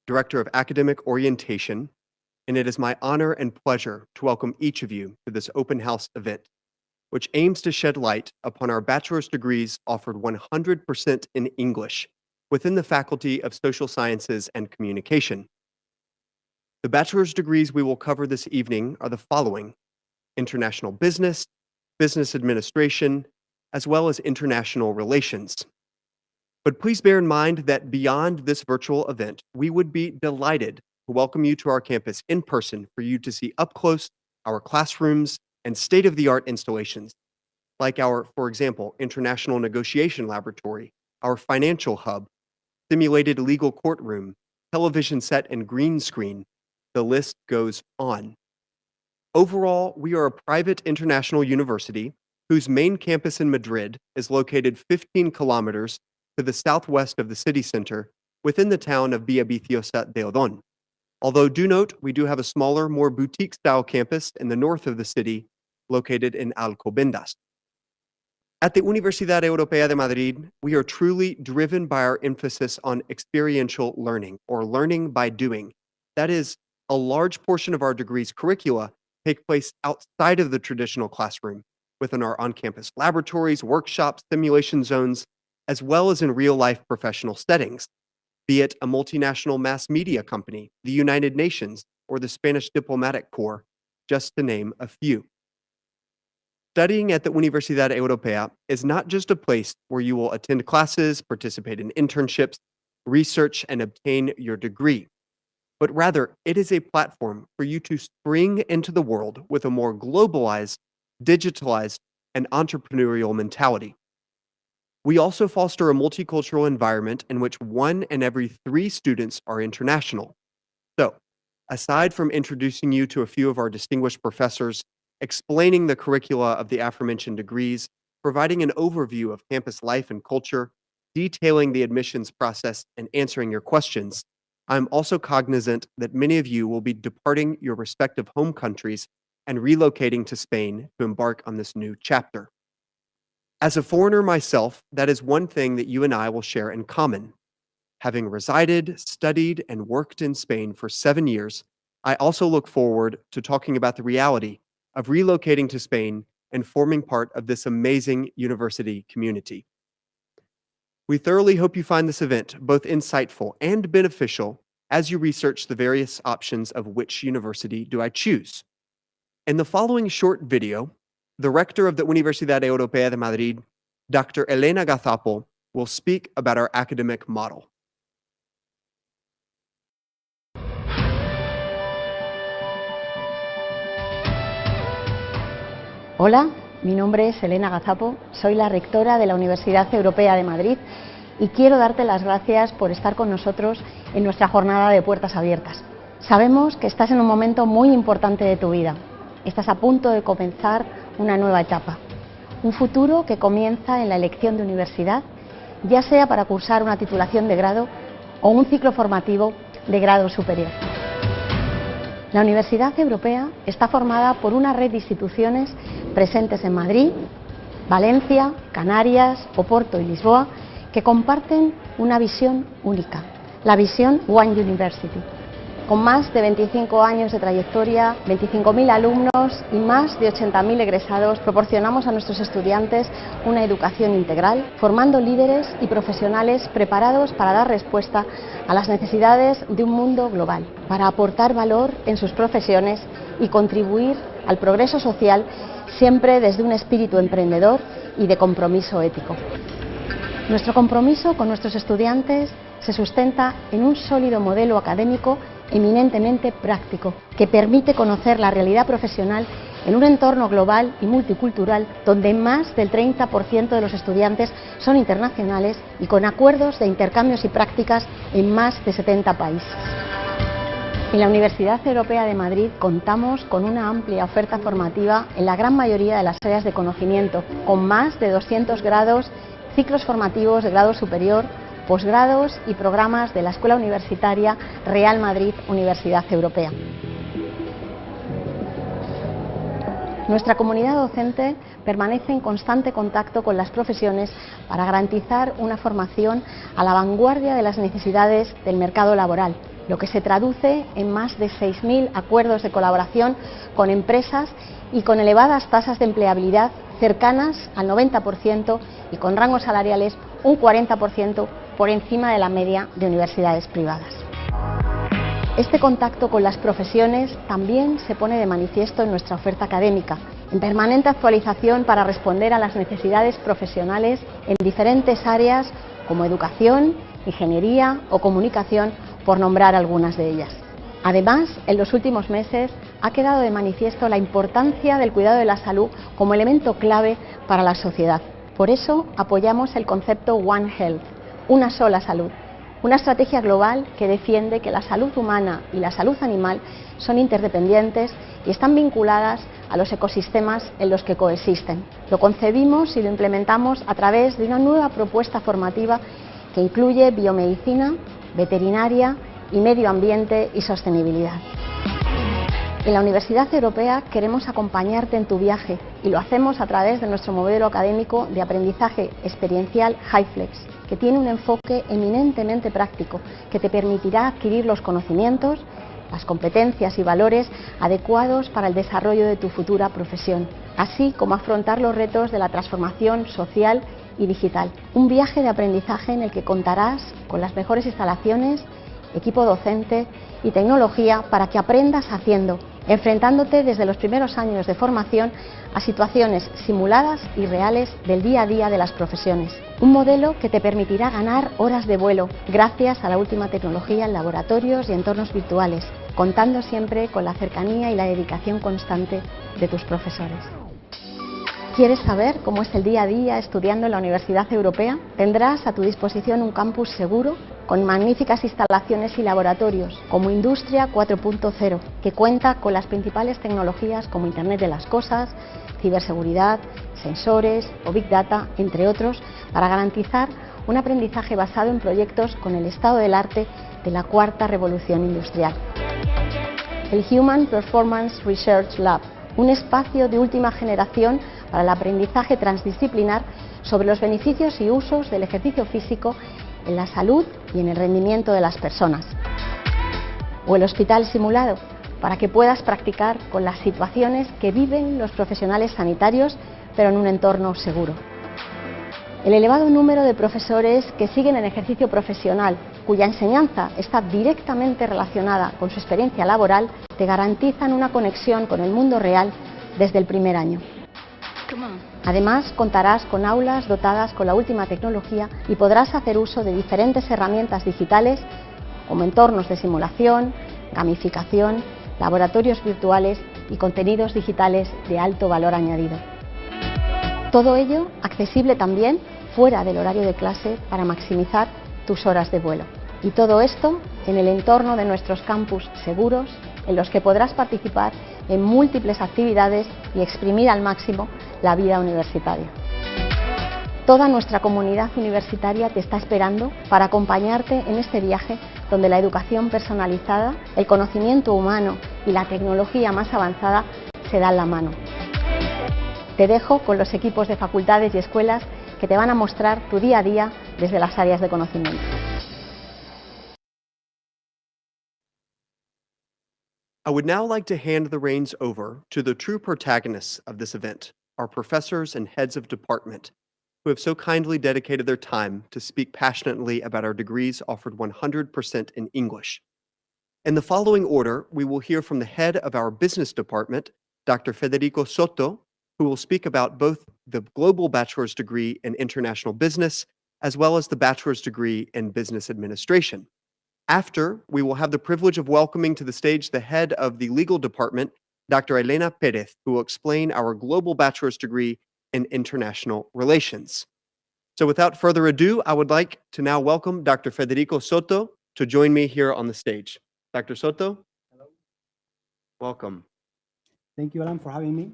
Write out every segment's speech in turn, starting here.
Director of Academic Orientation, and it is my honor and pleasure to welcome each of you to this open house event, which aims to shed light upon our bachelor's degrees offered 100% in English within the Faculty of Social Sciences and Communication. The bachelor's degrees we will cover this evening are the following: International Business, Business Administration, as well as International Relations. But please bear in mind that beyond this virtual event, we would be delighted to welcome you to our campus in person for you to see up close our classrooms and state-of-the-art installations, like our, for example, International Negotiation Laboratory, our Financial Hub, simulated legal courtroom, television set and green screen. The list goes on. Overall, we are a private international university whose main campus in Madrid is located 15 kilometers to the southwest of the city center within the town of Villaviciosa de Odón. Although do note, we do have a smaller, more boutique-style campus in the north of the city located in Alcobendas. At the Universidad Europea de Madrid, we are truly driven by our emphasis on experiential learning, or learning by doing. That is, a large portion of our degree's curricula take place outside of the traditional classroom, within our on-campus laboratories, workshops, simulation zones, as well as in real-life professional settings, be it a multinational mass media company, the United Nations, or the Spanish Diplomatic Corps, just to name a few. Studying at the Universidad Europea is not just a place where you will attend classes, participate in internships, research, and obtain your degree, but rather it is a platform for you to spring into the world with a more globalized, digitalized, and entrepreneurial mentality. We also foster a multicultural environment in which 1 in every 3 students are international. So, aside from introducing you to a few of our distinguished professors, explaining the curricula of the aforementioned degrees, providing an overview of campus life and culture, detailing the admissions process, and answering your questions, I'm also cognizant that many of you will be departing your respective home countries and relocating to Spain to embark on this new chapter. As a foreigner myself, that is one thing that you and I will share in common. Having resided, studied, and worked in Spain for 7 years, I also look forward to talking about the reality of relocating to Spain and forming part of this amazing university community. We thoroughly hope you find this event both insightful and beneficial as you research the various options of which university do I choose. In the following short video, the rector of the Universidad Europea de Madrid, Dr. Elena Gazapo, will speak about our academic model. Hola, mi nombre es Elena Gazapo, soy la rectora de la Universidad Europea de Madrid y quiero darte las gracias por estar con nosotros en nuestra jornada de puertas abiertas. Sabemos que estás en un momento muy importante de tu vida. Estás a punto de comenzar una nueva etapa, un futuro que comienza en la elección de universidad, ya sea para cursar una titulación de grado o un ciclo formativo de grado superior. La Universidad Europea está formada por una red de instituciones presentes en Madrid, Valencia, Canarias, Oporto y Lisboa, que comparten una visión única, la visión One University. Con más de 25 años de trayectoria, 25.000 alumnos y más de 80.000 egresados, proporcionamos a nuestros estudiantes una educación integral, formando líderes y profesionales preparados para dar respuesta a las necesidades de un mundo global, para aportar valor en sus profesiones y contribuir al progreso social, siempre desde un espíritu emprendedor y de compromiso ético. Nuestro compromiso con nuestros estudiantes se sustenta en un sólido modelo académico eminentemente práctico, que permite conocer la realidad profesional en un entorno global y multicultural donde más del 30% de los estudiantes son internacionales y con acuerdos de intercambios y prácticas en más de 70 países. En la Universidad Europea de Madrid contamos con una amplia oferta formativa en la gran mayoría de las áreas de conocimiento, con más de 200 grados, ciclos formativos de grado superior, posgrados y programas de la Escuela Universitaria Real Madrid Universidad Europea. Nuestra comunidad docente permanece en constante contacto con las profesiones para garantizar una formación a la vanguardia de las necesidades del mercado laboral, lo que se traduce en más de 6.000 acuerdos de colaboración con empresas y con elevadas tasas de empleabilidad cercanas al 90% y con rangos salariales un 40% por encima de la media de universidades privadas. Este contacto con las profesiones también se pone de manifiesto en nuestra oferta académica, en permanente actualización para responder a las necesidades profesionales en diferentes áreas como educación, ingeniería o comunicación, por nombrar algunas de ellas. Además, en los últimos meses ha quedado de manifiesto la importancia del cuidado de la salud como elemento clave para la sociedad. Por eso apoyamos el concepto One Health, una sola salud, una estrategia global que defiende que la salud humana y la salud animal son interdependientes y están vinculadas a los ecosistemas en los que coexisten. Lo concebimos y lo implementamos a través de una nueva propuesta formativa que incluye biomedicina, veterinaria y medio ambiente y sostenibilidad. En la Universidad Europea queremos acompañarte en tu viaje y lo hacemos a través de nuestro modelo académico de aprendizaje experiencial HighFlex, que tiene un enfoque eminentemente práctico que te permitirá adquirir los conocimientos, las competencias y valores adecuados para el desarrollo de tu futura profesión, así como afrontar los retos de la transformación social y digital. Un viaje de aprendizaje en el que contarás con las mejores instalaciones, equipo docente y tecnología para que aprendas haciendo, enfrentándote desde los primeros años de formación a situaciones simuladas y reales del día a día de las profesiones. Un modelo que te permitirá ganar horas de vuelo gracias a la última tecnología en laboratorios y entornos virtuales, contando siempre con la cercanía y la dedicación constante de tus profesores. ¿Quieres saber cómo es el día a día estudiando en la Universidad Europea? Tendrás a tu disposición un campus seguro, con magníficas instalaciones y laboratorios, como Industria 4.0, que cuenta con las principales tecnologías como Internet de las Cosas, ciberseguridad, sensores o Big Data, entre otros, para garantizar un aprendizaje basado en proyectos con el estado del arte de la cuarta revolución industrial. El Human Performance Research Lab, un espacio de última generación para el aprendizaje transdisciplinar sobre los beneficios y usos del ejercicio físico en la salud y en el rendimiento de las personas. O el hospital simulado, para que puedas practicar con las situaciones que viven los profesionales sanitarios, pero en un entorno seguro. El elevado número de profesores que siguen el ejercicio profesional, cuya enseñanza está directamente relacionada con su experiencia laboral, te garantizan una conexión con el mundo real desde el primer año. Además, contarás con aulas dotadas con la última tecnología y podrás hacer uso de diferentes herramientas digitales como entornos de simulación, gamificación, laboratorios virtuales y contenidos digitales de alto valor añadido. Todo ello accesible también fuera del horario de clase para maximizar tus horas de vuelo. Y todo esto en el entorno de nuestros campus seguros, en los que podrás participar en múltiples actividades y exprimir al máximo la vida universitaria. Toda nuestra comunidad universitaria te está esperando para acompañarte en este viaje donde la educación personalizada, el conocimiento humano y la tecnología más avanzada se dan la mano. Te dejo con los equipos de facultades y escuelas que te van a mostrar tu día a día desde las áreas de conocimiento. I would now like to hand the reins over to the true protagonists of this event, our professors and heads of department, who have so kindly dedicated their time to speak passionately about our degrees offered 100% in English. In the following order, we will hear from the head of our business department, Dr. Federico Soto, who will speak about both the global bachelor's degree in international business as well as the bachelor's degree in business administration. After, we will have the privilege of welcoming to the stage the head of the legal department, Dr. Elena Perez, who will explain our global bachelor's degree in international relations. So without further ado, I would like to now welcome Dr. Federico Soto to join me here on the stage. Dr. Soto? Hello. Welcome. Thank you, Alan, for having me.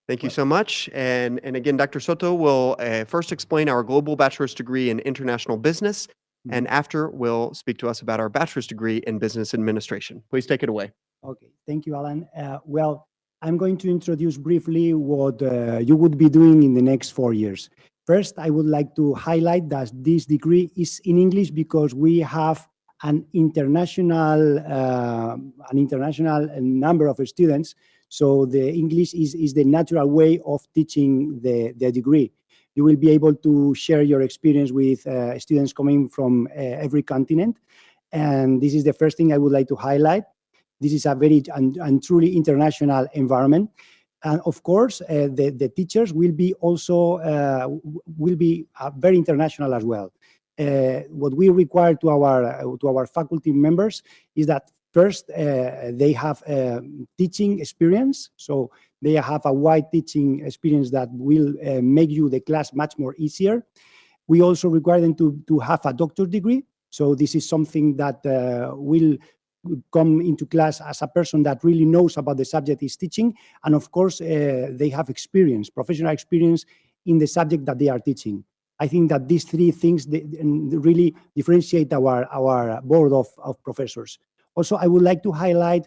Thank you so much. And again, Dr. Soto will first explain our global bachelor's degree in international business, and after will speak to us about our bachelor's degree in business administration. Please take it away. Okay, thank you, Alan. Well, I'm going to introduce briefly what you would be doing in the next 4 years. First, I would like to highlight that this degree is in English because we have an international number of students. So the English is the natural way of teaching the degree. You will be able to share your experience with students coming from every continent. And this is the first thing I would like to highlight. This is a very and truly international environment. And of course, the teachers will be also very international as well. What we require to our faculty members is that first they have teaching experience, so they have a wide teaching experience that will make you the class much more easier. We also require them to have a doctor's degree, so this is something that will come into class as a person that really knows about the subject he's teaching, and of course they have experience, professional experience in the subject that they are teaching. I think that these three things really differentiate our board of professors. Also, I would like to highlight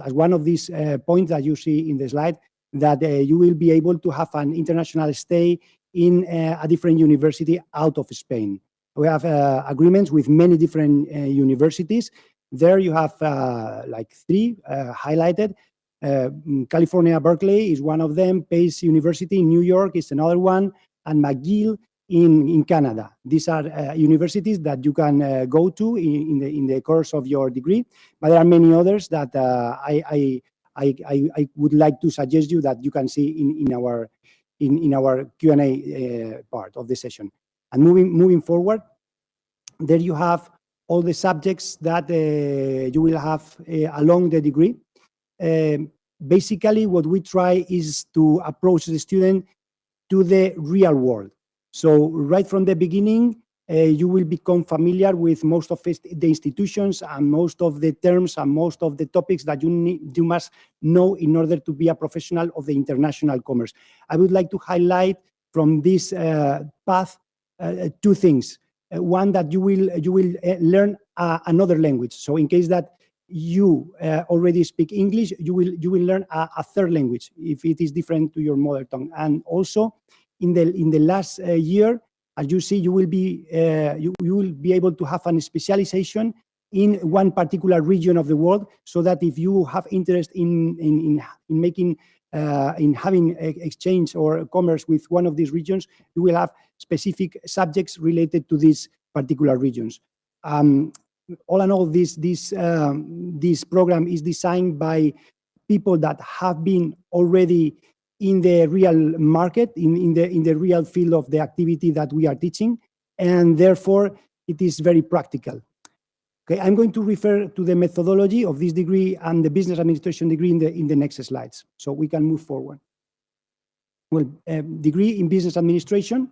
as one of these points that you see in the slide, that you will be able to have an international stay in a different university out of Spain. We have agreements with many different universities. There you have like three highlighted. California, Berkeley is one of them. Pace University in New York is another one, and McGill in Canada. These are universities that you can go to in the course of your degree, but there are many others that I would like to suggest you that you can see in our Q&A part of the session. And moving forward, there you have all the subjects that you will have along the degree. Basically, what we try is to approach the student to the real world. So right from the beginning, you will become familiar with most of the institutions and most of the terms and most of the topics that you must know in order to be a professional of the international commerce. I would like to highlight from this path two things. One, that you will learn another language. So in case that you already speak English, you will learn a third language if it is different to your mother tongue. And also in the last year, as you see, you will be able to have a specialization in one particular region of the world, so that if you have interest in making in having exchange or commerce with one of these regions, you will have specific subjects related to these particular regions. All in all, this program is designed by people that have been already in the real market, in the real field of the activity that we are teaching, and therefore it is very practical. Okay, I'm going to refer to the methodology of this degree and the business administration degree in the next slides, so we can move forward. Well, degree in business administration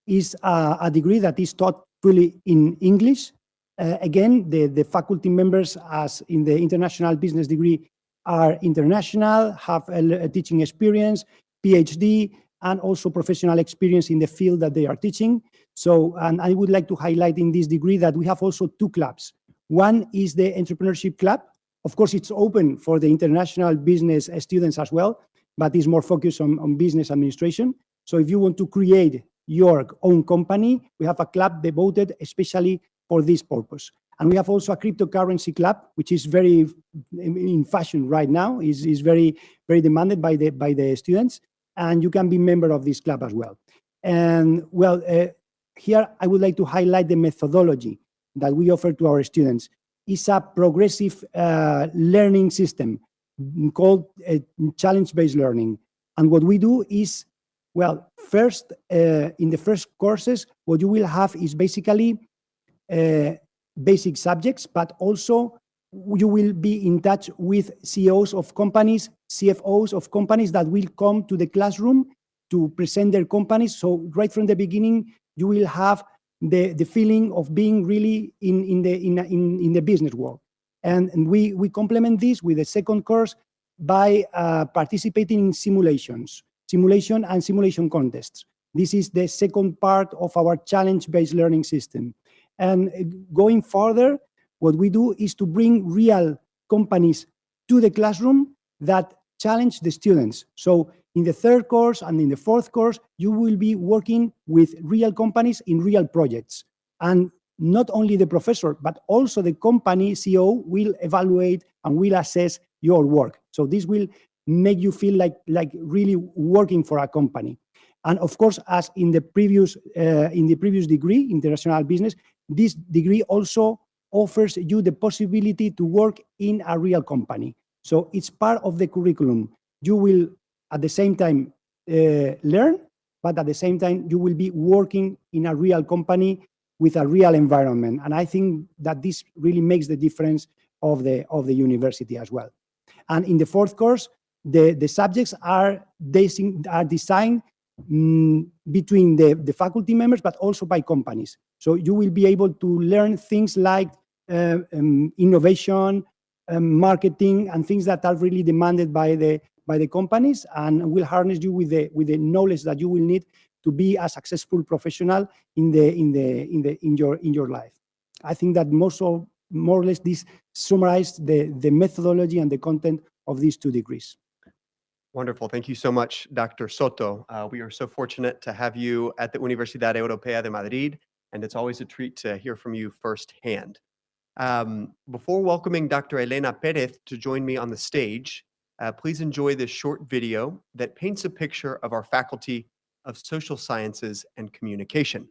is a degree that is taught fully in English. Again, the faculty members, as in the international business degree, are international, have a teaching experience, PhD, and also professional experience in the field that they are teaching. So, and I would like to highlight in this degree that we have also two clubs. One is the entrepreneurship club. Of course, it's open for the international business students as well, but it's more focused on business administration. So if you want to create your own company, we have a club devoted especially for this purpose. And we have also a cryptocurrency club, which is very in fashion right now, is very, very demanded by the students. And you can be a member of this club as well. And well, here I would like to highlight the methodology that we offer to our students. It's a progressive learning system called challenge-based learning. And what we do is, well, first, in the first courses, what you will have is basically basic subjects, but also you will be in touch with CEOs of companies, CFOs of companies that will come to the classroom to present their companies. So right from the beginning, you will have the feeling of being really in the business world. And we complement this with the second course by participating in simulation and simulation contests. This is the second part of our challenge-based learning system. And going further, what we do is to bring real companies to the classroom that challenge the students. So in the third course and in the fourth course, you will be working with real companies in real projects. And not only the professor, but also the company CEO will evaluate and will assess your work. So this will make you feel like really working for a company. And of course, as in the previous degree, international business, this degree also offers you the possibility to work in a real company. So it's part of the curriculum. You will, at the same time, learn, but at the same time, you will be working in a real company with a real environment. And I think that this really makes the difference of the university as well. And in the fourth course, the subjects are designed between the faculty members, but also by companies. So you will be able to learn things like innovation, marketing, and things that are really demanded by the companies, and will harness you with the knowledge that you will need to be a successful professional in your life. I think that more or less this summarized the methodology and the content of these 2 degrees. Wonderful. Thank you so much, Dr. Soto. We are so fortunate to have you at the Universidad Europea de Madrid, and it's always a treat to hear from you firsthand. Before welcoming Dr. Elena Perez to join me on the stage, please enjoy this short video that paints a picture of our Faculty of Social Sciences and Communication.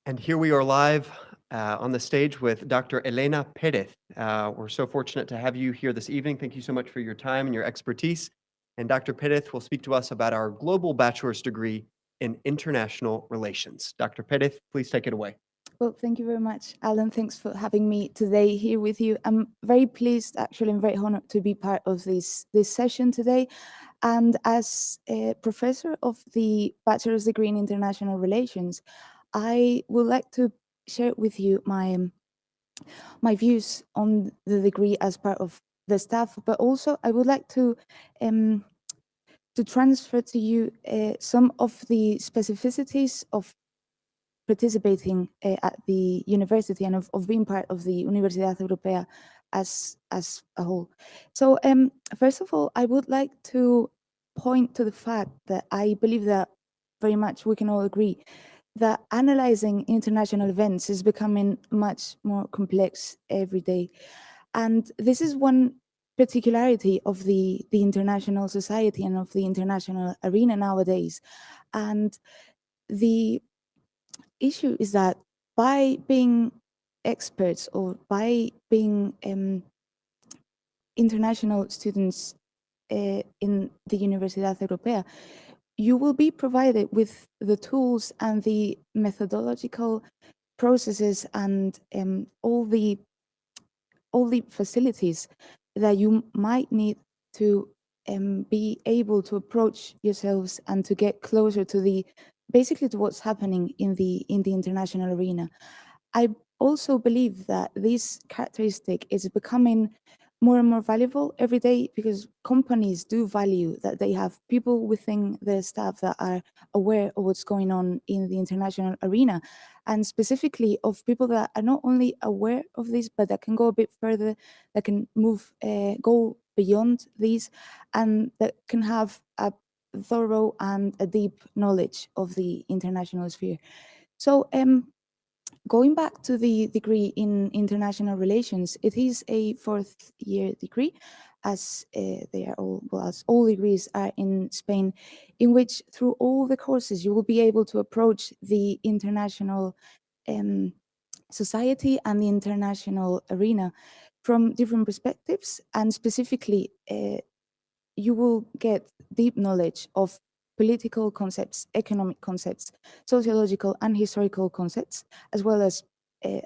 And here we are live on the stage with Dr. Elena Perez. We're so fortunate to have you here this evening. Thank you so much for your time and your expertise. And Dr. Perez will speak to us about our global bachelor's degree in international relations. Dr. Perez, please take it away. Well, thank you very much, Alan. Thanks for having me today here with you. I'm very pleased, actually, and very honored to be part of this session today. And as a professor of the bachelor's degree in international relations, I would like to share with you my views on the degree as part of the staff, but also I would like to transfer to you some of the specificities of participating at the university and of being part of the Universidad Europea as a whole. So first of all, I would like to point to the fact that I believe that very much we can all agree that analyzing international events is becoming much more complex every day. And this is one particularity of the international society and of the international arena nowadays. And the issue is that by being experts or by being international students in the Universidad Europea, you will be provided with the tools and the methodological processes and all the facilities that you might need to be able to approach yourselves and to get closer to basically to what's happening in the international arena. I also believe that this characteristic is becoming more and more valuable every day because companies do value that they have people within their staff that are aware of what's going on in the international arena, and specifically of people that are not only aware of this, but that can go a bit further, that can go beyond these, and that can have a thorough and a deep knowledge of the international sphere. So going back to the degree in international relations, it is a fourth-year degree, as they are all, well, as all degrees are in Spain, in which through all the courses you will be able to approach the international society and the international arena from different perspectives, and specifically you will get deep knowledge of political concepts, economic concepts, sociological and historical concepts, as well as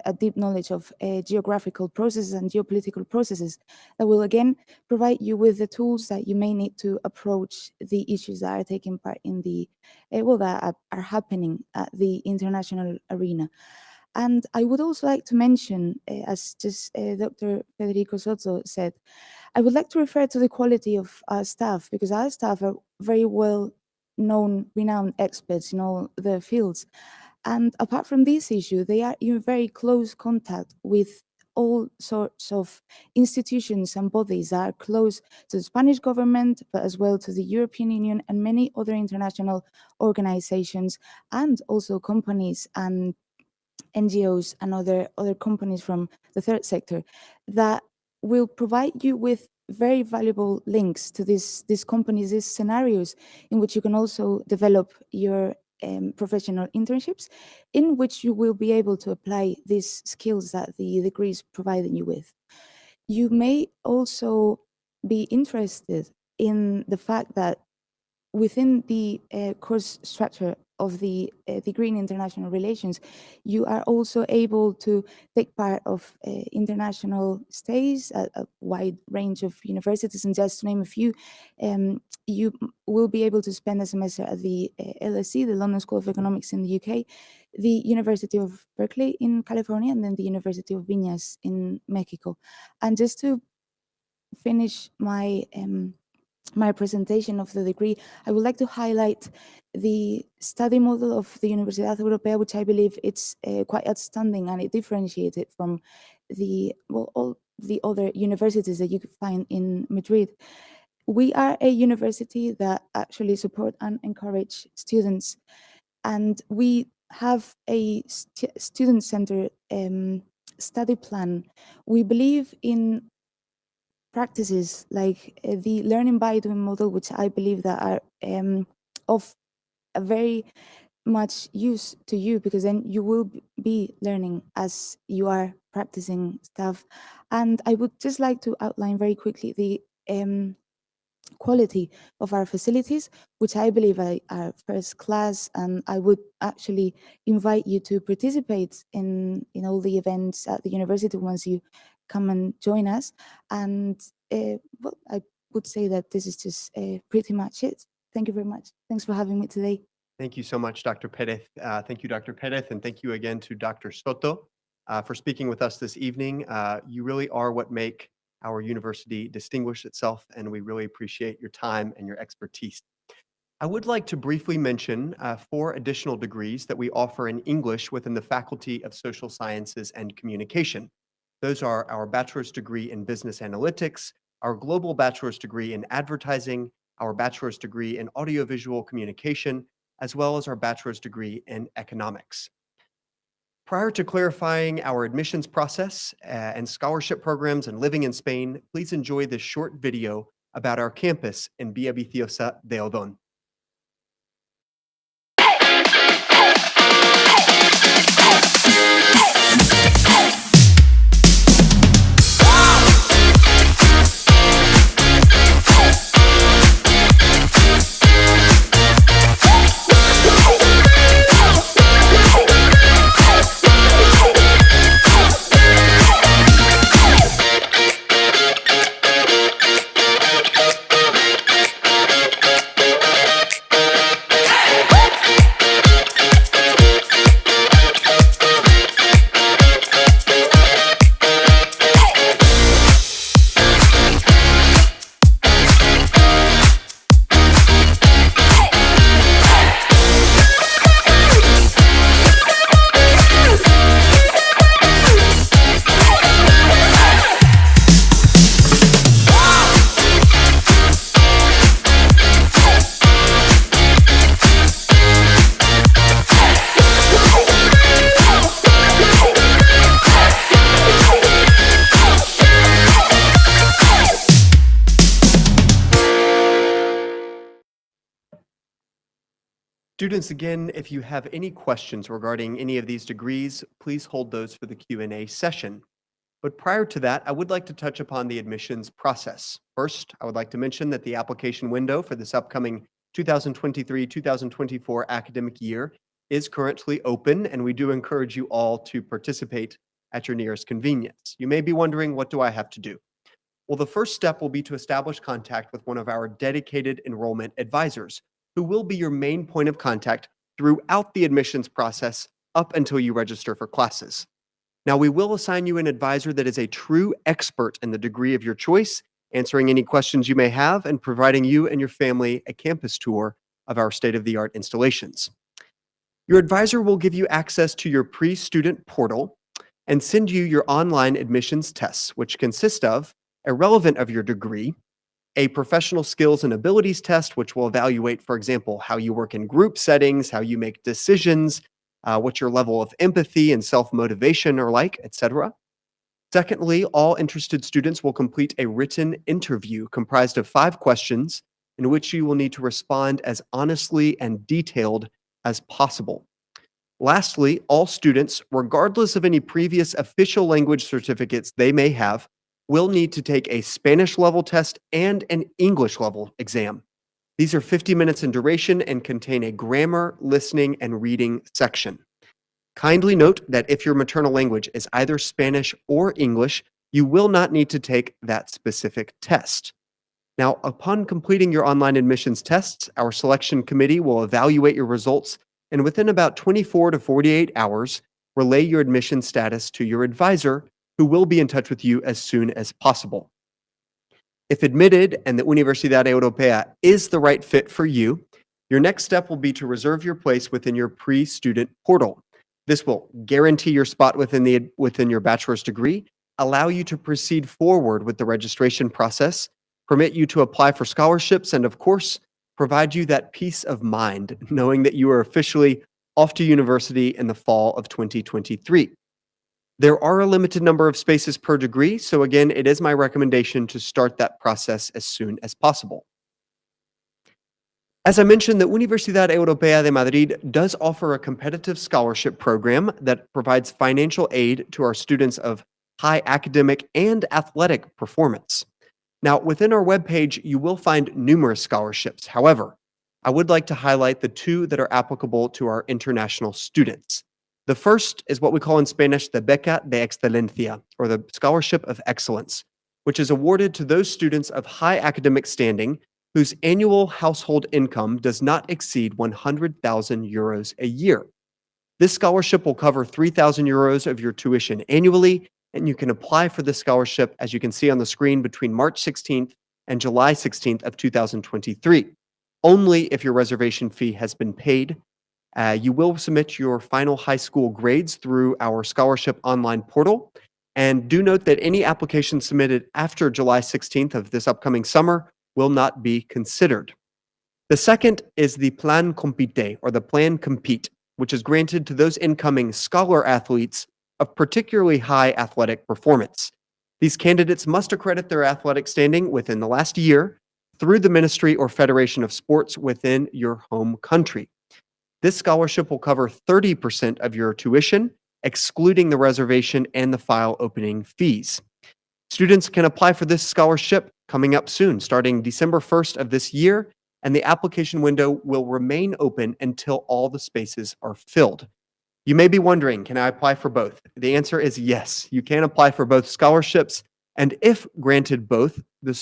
a deep knowledge of geographical processes and geopolitical processes that will again provide you with the tools that you may need to approach the issues that are taking part in the, that are happening at the international arena. And I would also like to mention, as just Dr. Federico Soto said, I would like to refer to the quality of our staff, because our staff are very well known, renowned experts in all the fields. And apart from this issue, they are in very close contact with all sorts of institutions and bodies that are close to the Spanish government, but as well to the European Union and many other international organizations, and also companies and NGOs and other companies from the third sector that will provide you with very valuable links to these companies, these scenarios in which you can also develop your professional internships, in which you will be able to apply these skills that the degree is providing you with. You may also be interested in the fact that within the course structure of the degree in international relations, you are also able to take part of international stays at a wide range of universities, and just to name a few, you will be able to spend a semester at the LSE, the London School of Economics in the UK, the University of Berkeley in California, and then the University of Viñas in Mexico. And just to finish my my presentation of the degree, I would like to highlight the study model of the Universidad Europea, which I believe it's quite outstanding, and it differentiates it from the, well, all the other universities that you could find in Madrid. We are a university that actually support and encourage students, and we have a student-centered study plan. We believe in practices like the learning by doing model, which I believe that are of a very much use to you, because then you will be learning as you are practicing stuff. And I would just like to outline very quickly the quality of our facilities, which I believe are first class, and I would actually invite you to participate in all the events at the university once you come and join us. And well, I would say that this is just pretty much it. Thank you very much. Thanks for having me today. Thank you so much, Dr. Perez. Thank you, Dr. Perez, and thank you again to Dr. Soto for speaking with us this evening. You really are what make our university distinguish itself, and we really appreciate your time and your expertise. I would like to briefly mention 4 additional degrees that we offer in English within the Faculty of Social Sciences and Communication. Those are our bachelor's degree in business analytics, our global bachelor's degree in advertising, our bachelor's degree in audiovisual communication, as well as our bachelor's degree in economics. Prior to clarifying our admissions process and scholarship programs and living in Spain, please enjoy this short video about our campus in Villaviciosa de Odón. Students, again, if you have any questions regarding any of these degrees, please hold those for the Q&A session. But prior to that, I would like to touch upon the admissions process. First, I would like to mention that the application window for this upcoming 2023-2024 academic year is currently open, and we do encourage you all to participate at your nearest convenience. You may be wondering, what do I have to do? Well, the first step will be to establish contact with one of our dedicated enrollment advisors, who will be your main point of contact throughout the admissions process up until you register for classes. Now, we will assign you an advisor that is a true expert in the degree of your choice, answering any questions you may have and providing you and your family a campus tour of our state-of-the-art installations. Your advisor will give you access to your pre-student portal and send you your online admissions tests, which consist of, irrelevant of your degree, a professional skills and abilities test, which will evaluate, for example, how you work in group settings, how you make decisions, what your level of empathy and self-motivation are like, etc. Secondly, all interested students will complete a written interview comprised of 5 questions in which you will need to respond as honestly and detailed as possible. Lastly, all students, regardless of any previous official language certificates they may have, will need to take a Spanish level test and an English level exam. These are 50 minutes in duration and contain a grammar, listening, and reading section. Kindly note that if your maternal language is either Spanish or English, you will not need to take that specific test. Now, upon completing your online admissions tests, our selection committee will evaluate your results and within about 24 to 48 hours, relay your admission status to your advisor, who will be in touch with you as soon as possible. If admitted and the Universidad Europea is the right fit for you, your next step will be to reserve your place within your pre-student portal. This will guarantee your spot within your bachelor's degree, allow you to proceed forward with the registration process, permit you to apply for scholarships, and of course, provide you that peace of mind knowing that you are officially off to university in the fall of 2023. There are a limited number of spaces per degree, so again, it is my recommendation to start that process as soon as possible. As I mentioned, the Universidad Europea de Madrid does offer a competitive scholarship program that provides financial aid to our students of high academic and athletic performance. Now, within our webpage, you will find numerous scholarships. However, I would like to highlight the 2 that are applicable to our international students. The first is what we call in Spanish the Beca de Excelencia, or the Scholarship of Excellence, which is awarded to those students of high academic standing whose annual household income does not exceed 100,000 euros a year. This scholarship will cover 3,000 euros of your tuition annually, and you can apply for this scholarship, as you can see on the screen, between March 16th and July 16th of 2023. Only if your reservation fee has been paid. You will submit your final high school grades through our scholarship online portal. And do note that any application submitted after July 16th of this upcoming summer will not be considered. The second is the Plan Compite, or the Plan Compete, which is granted to those incoming scholar athletes of particularly high athletic performance. These candidates must accredit their athletic standing within the last year through the Ministry or Federation of Sports within your home country. This scholarship will cover 30% of your tuition, excluding the reservation and the file opening fees. Students can apply for this scholarship coming up soon, starting December 1st of this year, and the application window will remain open until all the spaces are filled. You may be wondering, can I apply for both? The answer is yes, you can apply for both scholarships, and if granted both, the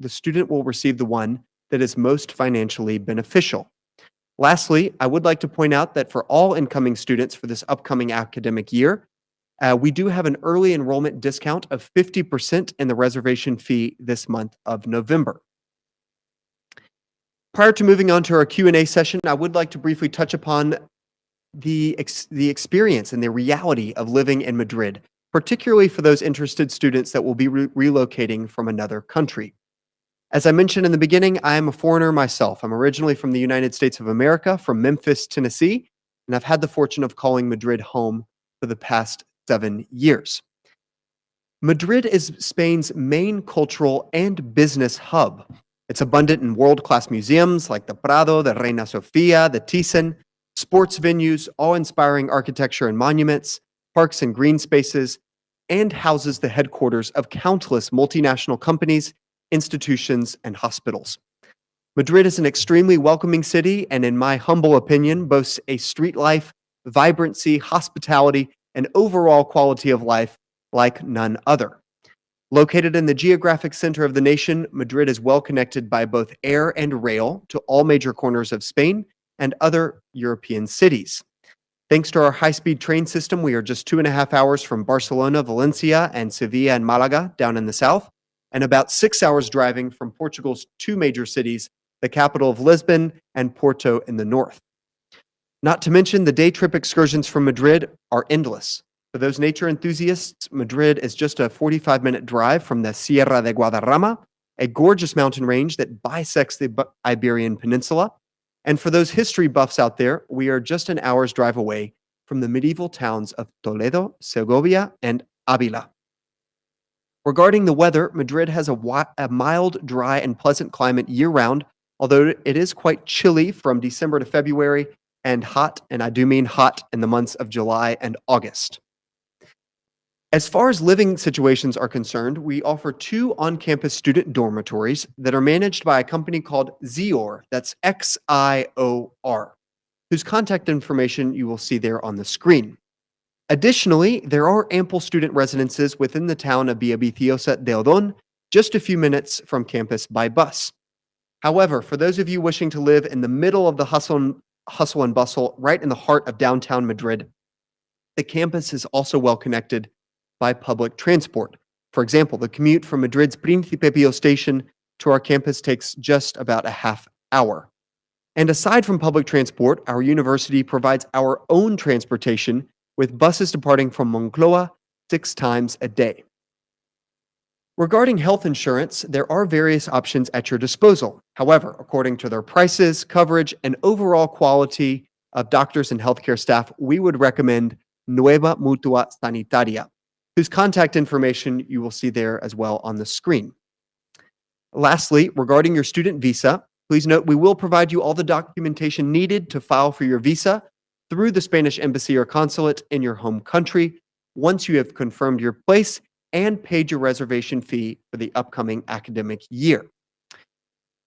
student will receive the one that is most financially beneficial. Lastly, I would like to point out that for all incoming students for this upcoming academic year, we do have an early enrollment discount of 50% in the reservation fee this month of November. Prior to moving on to our Q&A session, I would like to briefly touch upon the experience and the reality of living in Madrid, particularly for those interested students that will be relocating from another country. As I mentioned in the beginning, I am a foreigner myself. I'm originally from the United States of America, from Memphis, Tennessee, and I've had the fortune of calling Madrid home for the past 7 years. Madrid is Spain's main cultural and business hub. It's abundant in world-class museums like the Prado, the Reina Sofia, the Thyssen, sports venues, awe-inspiring architecture and monuments, parks and green spaces, and houses the headquarters of countless multinational companies, institutions, and hospitals. Madrid is an extremely welcoming city and, in my humble opinion, boasts a street life, vibrancy, hospitality, and overall quality of life like none other. Located in the geographic center of the nation, Madrid is well connected by both air and rail to all major corners of Spain and other European cities. Thanks to our high-speed train system, we are just 2.5 hours from Barcelona, Valencia, and Sevilla and Malaga down in the south, and about 6 hours driving from Portugal's two major cities, the capital of Lisbon and Porto in the north. Not to mention, the day trip excursions from Madrid are endless. For those nature enthusiasts, Madrid is just a 45-minute drive from the Sierra de Guadarrama, a gorgeous mountain range that bisects the Iberian Peninsula. And for those history buffs out there, we are just an hour's drive away from the medieval towns of Toledo, Segovia, and Avila. Regarding the weather, Madrid has a mild, dry, and pleasant climate year-round, although it is quite chilly from December to February, and hot, and I do mean hot, in the months of July and August. As far as living situations are concerned, we offer 2 on-campus student dormitories that are managed by a company called Xior, that's Xior, whose contact information you will see there on the screen. Additionally, there are ample student residences within the town of Villaviciosa de Odón, just a few minutes from campus by bus. However, for those of you wishing to live in the middle of the hustle and bustle, right in the heart of downtown Madrid, the campus is also well connected by public transport. For example, the commute from Madrid's Príncipe Pío station to our campus takes just about a half hour. And aside from public transport, our university provides our own transportation with buses departing from Moncloa 6 times a day. Regarding health insurance, there are various options at your disposal. However, according to their prices, coverage, and overall quality of doctors and healthcare staff, we would recommend Nueva Mutua Sanitaria, whose contact information you will see there as well on the screen. Lastly, regarding your student visa, please note we will provide you all the documentation needed to file for your visa through the Spanish embassy or consulate in your home country once you have confirmed your place and paid your reservation fee for the upcoming academic year.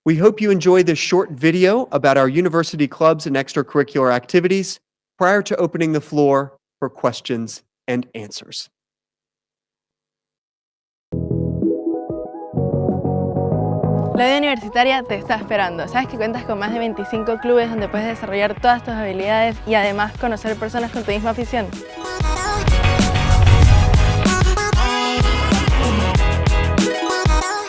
We hope you enjoy this short video about our university clubs and extracurricular activities prior to opening the floor for questions and answers. La vida universitaria te está esperando. Sabes que cuentas con más de 25 clubes donde puedes desarrollar todas tus habilidades y además conocer personas con tu misma afición.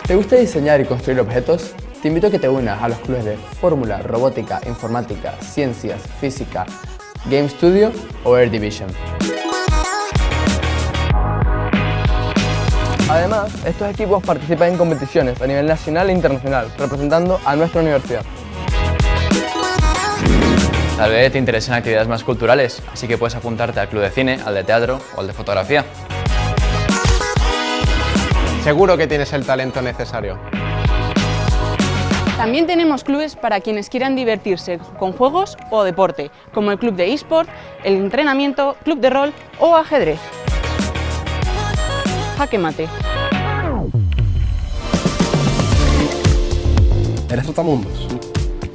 ¿Te gusta diseñar y construir objetos? Te invito a que te unas a los clubes de Fórmula, Robótica, Informática, Ciencias, Física, Game Studio o Air Division. Además, estos equipos participan en competiciones a nivel nacional e internacional, representando a nuestra universidad. Tal vez te interesen actividades más culturales, así que puedes apuntarte al club de cine, al de teatro o al de fotografía. Seguro que tienes el talento necesario. También tenemos clubes para quienes quieran divertirse con juegos o deporte, como el club de eSport, el entrenamiento, club de rol o ajedrez. Jaque mate. ¿Eres trotamundos?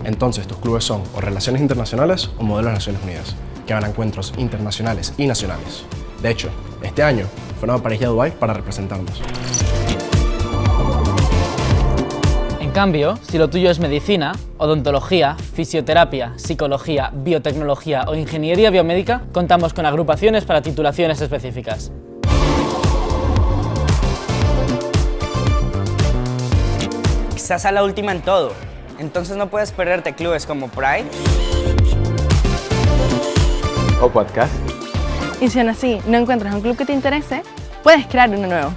Entonces tus clubes son o Relaciones Internacionales o Modelos de Naciones Unidas, que van a encuentros internacionales y nacionales. De hecho, este año fueron a París y a Dubái para representarnos. En cambio, si lo tuyo es medicina, odontología, fisioterapia, psicología, biotecnología o ingeniería biomédica, contamos con agrupaciones para titulaciones específicas. Estás a la última en todo, entonces no puedes perderte clubes como Pride O podcast. Y si aún así no encuentras un club que te interese, puedes crear uno nuevo.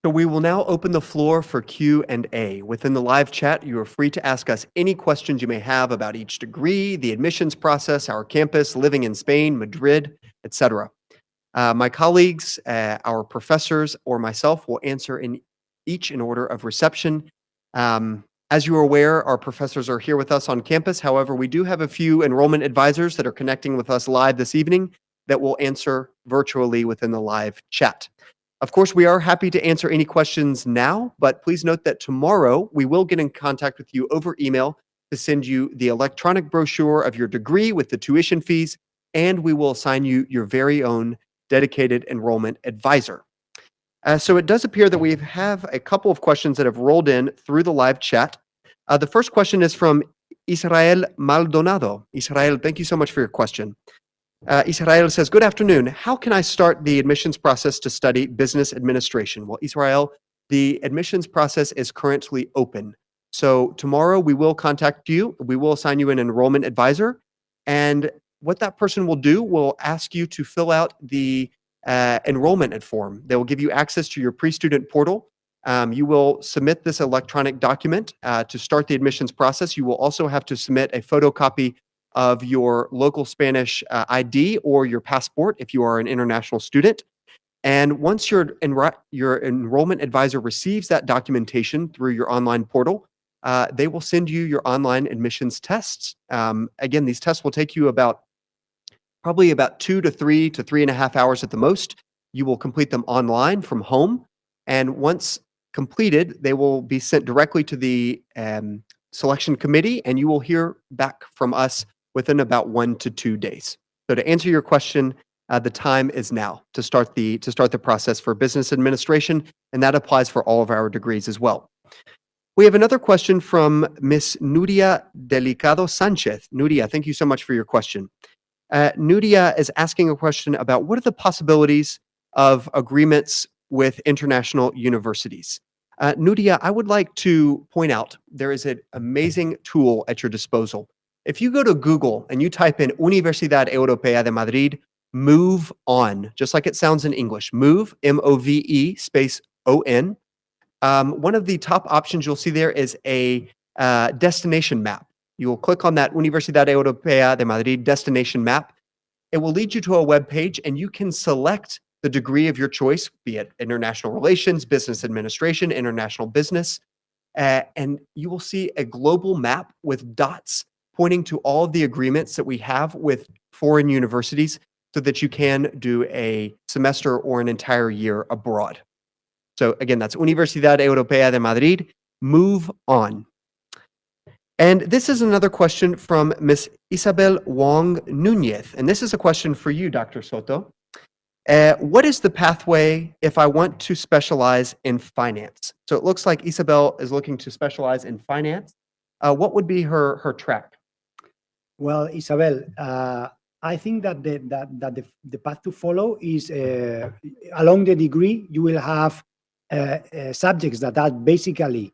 So we will now open the floor for Q&A. Within the live chat, you are free to ask us any questions you may have about each degree, the admissions process, our campus, living in Spain, Madrid, etc. My colleagues, our professors, or myself will answer each in order of reception. As you are aware, our professors are here with us on campus. However, we do have a few enrollment advisors that are connecting with us live this evening that will answer virtually within the live chat. Of course, we are happy to answer any questions now, but please note that tomorrow we will get in contact with you over email to send you the electronic brochure of your degree with the tuition fees, and we will assign you your very own dedicated enrollment advisor. So it does appear that we have a couple of questions that have rolled in through the live chat. The first question is from Israel Maldonado. Israel, thank you so much for your question. Israel says, good afternoon. How can I start the admissions process to study business administration? Well, Israel, the admissions process is currently open. So tomorrow we will contact you. We will assign you an enrollment advisor. And what that person will do will ask you to fill out the enrollment form. They will give you access to your pre-student portal. You will submit this electronic document to start the admissions process. You will also have to submit a photocopy of your local Spanish ID or your passport if you are an international student. And once your enrollment advisor receives that documentation through your online portal, they will send you your online admissions tests. Again, these tests will take you probably about 2 to 3 to 3.5 hours at the most. You will complete them online from home. And once completed, they will be sent directly to the selection committee, and you will hear back from us within about 1 to 2 days. So to answer your question, the time is now to start the process for business administration, and that applies for all of our degrees as well. We have another question from Miss Nuria Delicado Sanchez. Nuria, thank you so much for your question. Nuria is asking a question about what are the possibilities of agreements with international universities. Nuria, I would like to point out there is an amazing tool at your disposal. If you go to Google and you type in Universidad Europea de Madrid, move on, just like it sounds in English, move, M-O-V-E, space O-N. One of the top options you'll see there is a destination map. You will click on that Universidad Europea de Madrid destination map. It will lead you to a web page, and you can select the degree of your choice, be it international relations, business administration, international business, and you will see a global map with dots pointing to all of the agreements that we have with foreign universities so that you can do a semester or an entire year abroad. So again, that's Universidad Europea de Madrid. Move on. And this is another question from Miss Isabel Wong Nunez. And this is a question for you, Dr. Soto. What is the pathway if I want to specialize in finance? So it looks like Isabel is looking to specialize in finance. What would be her track? Well, Isabel, I think that the path to follow is along the degree, you will have subjects that are basically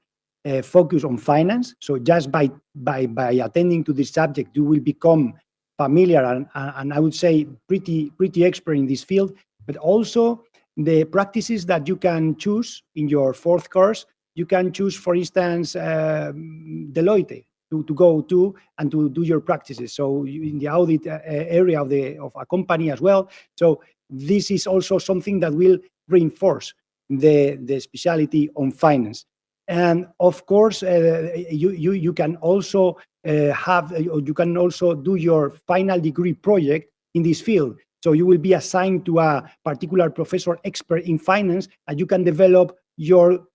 focus on finance. So just by attending to this subject, you will become familiar and I would say pretty expert in this field. But also the practices that you can choose in your fourth course, you can choose, for instance, Deloitte to go to and to do your practices. So in the audit area of a company as well. So this is also something that will reinforce the specialty on finance. And of course, you can also you can also do your final degree project in this field. So you will be assigned to a particular professor expert in finance, and you can develop your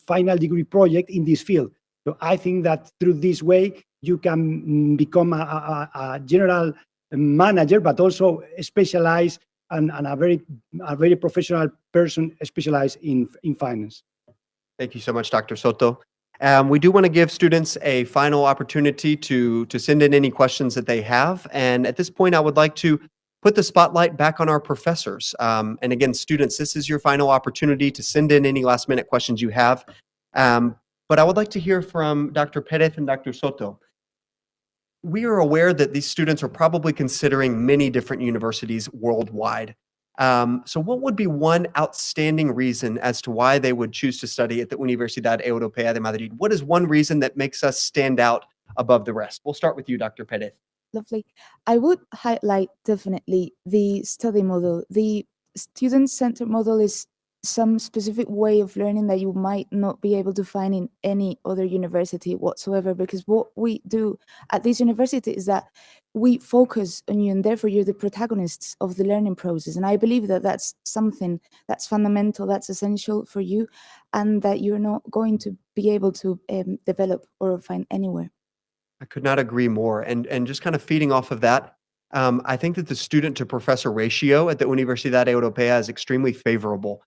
final degree project in this field. So I think that through this way, you can become a general manager, but also specialize and a very professional person specialized in finance. Thank you so much, Dr. Soto. We do want to give students a final opportunity to send in any questions that they have. And at this point, I would like to put the spotlight back on our professors. And again, students, this is your final opportunity to send in any last minute questions you have. But I would like to hear from Dr. Perez and Dr. Soto. We are aware that these students are probably considering many different universities worldwide. So what would be one outstanding reason as to why they would choose to study at the Universidad Europea de Madrid? What is one reason that makes us stand out above the rest? We'll start with you, Dr. Perez. Lovely. I would highlight definitely the study model. The student-centered model is some specific way of learning that you might not be able to find in any other university whatsoever, because what we do at this university is that we focus on you, and therefore you're the protagonists of the learning process. And I believe that that's something that's fundamental, that's essential for you, and that you're not going to be able to develop or find anywhere. I could not agree more. And just kind of feeding off of that, I think that the student to professor ratio at the Universidad Europea is extremely favorable.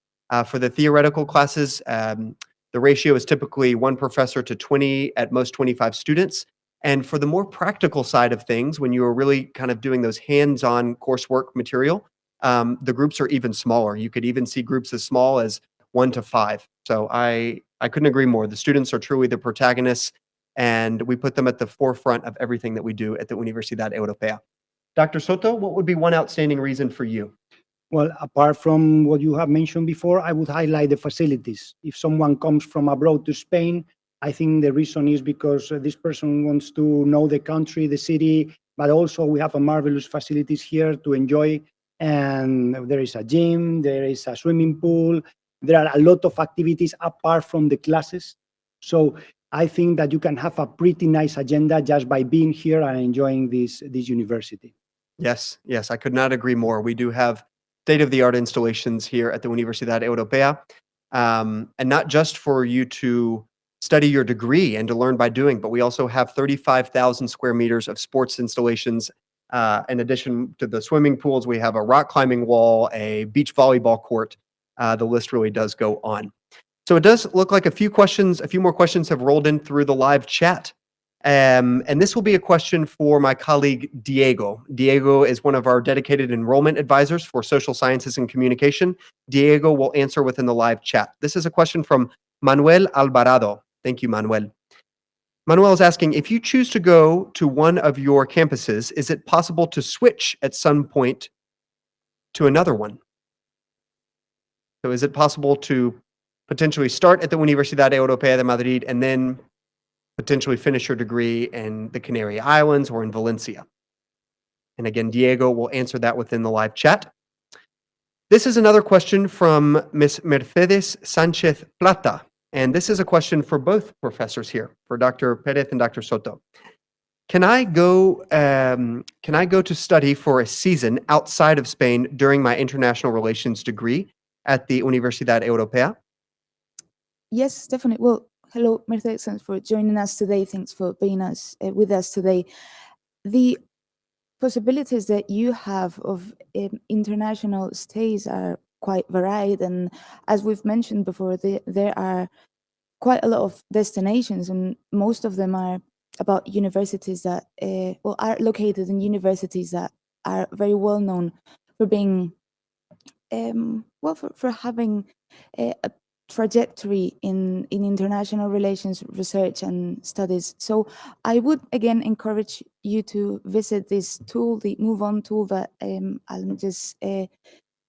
For the theoretical classes, the ratio is typically one professor to 20, at most 25 students. And for the more practical side of things, when you are really kind of doing those hands-on coursework material, the groups are even smaller. You could even see groups as small as 1 to 5. So I couldn't agree more. The students are truly the protagonists, and we put them at the forefront of everything that we do at the Universidad Europea. Dr. Soto, what would be one outstanding reason for you? Well, apart from what you have mentioned before, I would highlight the facilities. If someone comes from abroad to Spain, I think the reason is because this person wants to know the country, the city, but also we have a marvelous facilities here to enjoy. And there is a gym, there is a swimming pool, there are a lot of activities apart from the classes. So I think that you can have a pretty nice agenda just by being here and enjoying this university. Yes, yes, I could not agree more. We do have state-of-the-art installations here at the Universidad Europea, and not just for you to study your degree and to learn by doing, but we also have 35,000 square meters of sports installations. In addition to the swimming pools, we have a rock climbing wall, a beach volleyball court. The list really does go on. So it does look like a few more questions have rolled in through the live chat. And this will be a question for my colleague, Diego. Diego is one of our dedicated enrollment advisors for social sciences and communication. Diego will answer within the live chat. This is a question from Manuel Alvarado. Thank you, Manuel. Manuel is asking, if you choose to go to one of your campuses, is it possible to switch at some point to another one? So is it possible to potentially start at the Universidad Europea de Madrid and then potentially finish your degree in the Canary Islands or in Valencia? And again, Diego will answer that within the live chat. This is another question from Ms. Mercedes Sanchez Plata. And this is a question for both professors here, for Dr. Perez and Dr. Soto. Can I go to study for a season outside of Spain during my international relations degree at the Universidad Europea? Yes, definitely. Well, hello, Mercedes, thanks for joining us today. Thanks for being with us today. The possibilities that you have of international stays are quite varied, and as we've mentioned before, there are quite a lot of destinations, and most of them are about universities that are located in universities that are very well known for being for having a trajectory in international relations research and studies. So I would again encourage you to visit this tool, the Move On tool that I'll just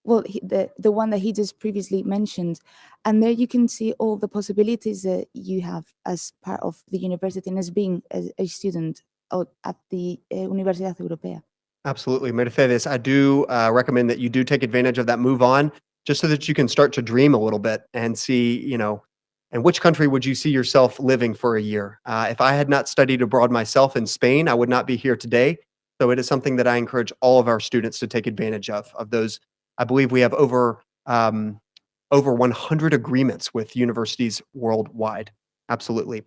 the one that he just previously mentioned, and there you can see all the possibilities that you have as part of the university and as being a student at the Universidad Europea. Absolutely, Mercedes. I do recommend that you do take advantage of that move on, just so that you can start to dream a little bit and see, in which country would you see yourself living for a year? If I had not studied abroad myself in Spain, I would not be here today. So it is something that I encourage all of our students to take advantage of those. I believe we have over 100 agreements with universities worldwide. Absolutely.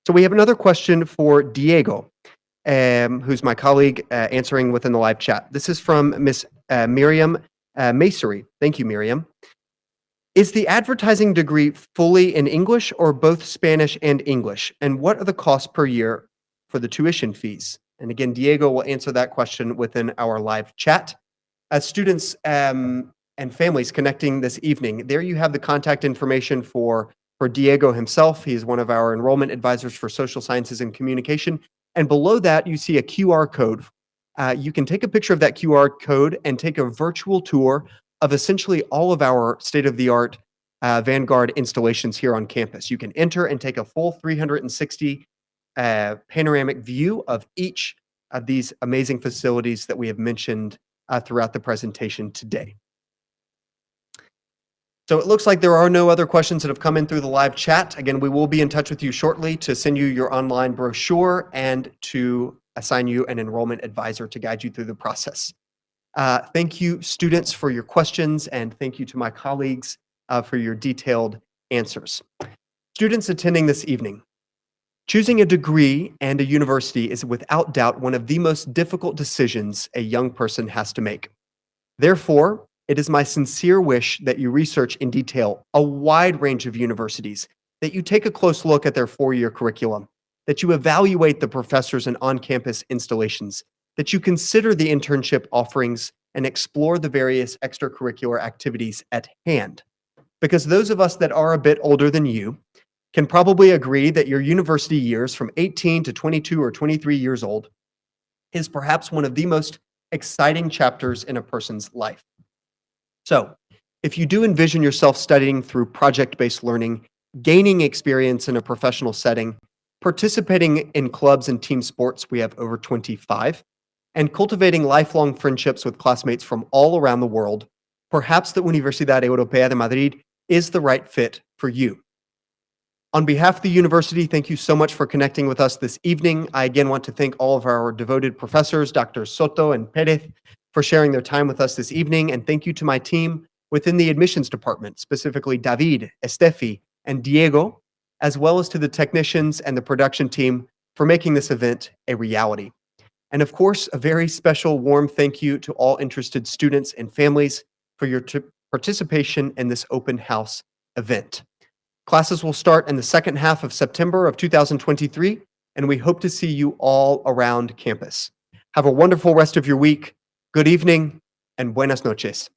So we have another question for Diego, who's my colleague answering within the live chat. This is from Miss Miriam Masery. Thank you, Miriam. Is the advertising degree fully in English or both Spanish and English? And what are the costs per year for the tuition fees? And again, Diego will answer that question within our live chat. As students and families connecting this evening, there you have the contact information for Diego himself. He is one of our enrollment advisors for social sciences and communication. And below that, you see a QR code. You can take a picture of that QR code and take a virtual tour of essentially all of our state-of-the-art Vanguard installations here on campus. You can enter and take a full 360 panoramic view of each these amazing facilities that we have mentioned throughout the presentation today. So it looks like there are no other questions that have come in through the live chat. Again, we will be in touch with you shortly to send you your online brochure and to assign you an enrollment advisor to guide you through the process. Thank you, students, for your questions, and thank you to my colleagues for your detailed answers. Students attending this evening, choosing a degree and a university is without doubt one of the most difficult decisions a young person has to make. Therefore, it is my sincere wish that you research in detail a wide range of universities, that you take a close look at their four-year curriculum, that you evaluate the professors and on-campus installations, that you consider the internship offerings and explore the various extracurricular activities at hand. Because those of us that are a bit older than you can probably agree that your university years from 18 to 22 or 23 years old is perhaps one of the most exciting chapters in a person's life. So, if you do envision yourself studying through project-based learning, gaining experience in a professional setting, participating in clubs and team sports, we have over 25, and cultivating lifelong friendships with classmates from all around the world, perhaps the Universidad Europea de Madrid is the right fit for you. On behalf of the university, thank you so much for connecting with us this evening. I again want to thank all of our devoted professors, Dr. Soto and Perez, for sharing their time with us this evening, and thank you to my team within the admissions department, specifically David, Estefi, and Diego, as well as to the technicians and the production team for making this event a reality. And of course, a very special warm thank you to all interested students and families for your participation in this open house event. Classes will start in the second half of September of 2023, and we hope to see you all around campus. Have a wonderful rest of your week. Good evening and buenas noches.